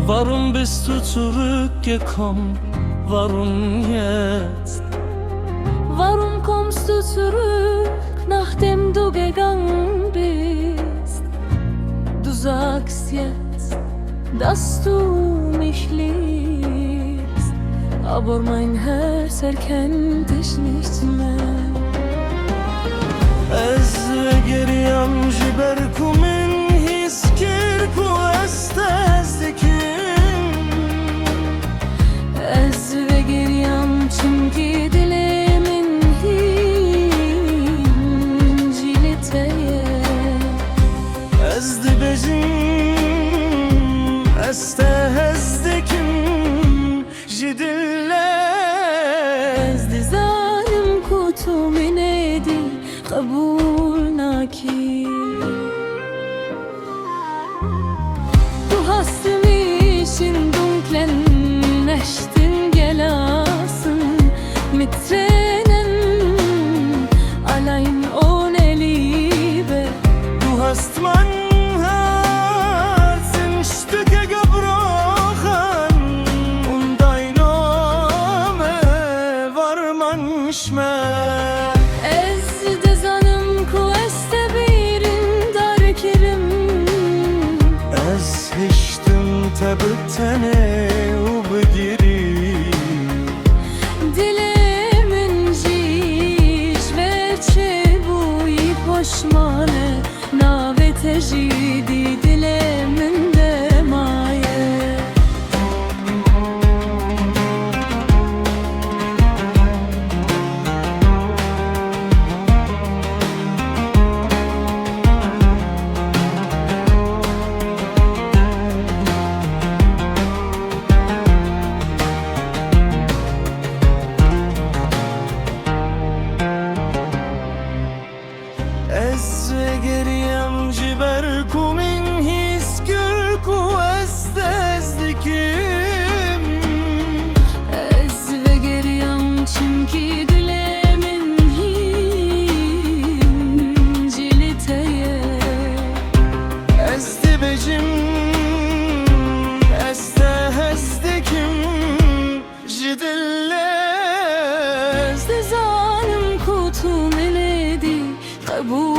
Warum bist du zurückgekommen? Warum jetzt? Warum kommst du zurück, nachdem du gegangen bist? Du sagst jetzt, dass du mich liebst, aber mein Herz erkennt dich nicht mehr. Ez geriam jiberkumin hiskirku estezdikim. Ez ve geriam çünkü dilimin hinciliteye. Ez dibecim estezdikim jidille. Ez dizanim kutu minedi kabul naki. Du hast mich in dunklen Nächten gelassen, mit Tränen, allein ohne Liebe. Du hast mein Herz in Stücke gebrochen und dein Name war manchmal. Ez de zanım ku este birin darkerim. Ez hiştim tebtene ubgiri. Dilimin jiş ve çebuyi poşmane, navete jidi dilimin de maye. Ez geriyem jiberkumin hiskirku estezdikim. Ez ve geriyam çünkü dilimin hinciliteye. Ez dibecim estezdikim jidille. Ez de zanım kutu meledi kabul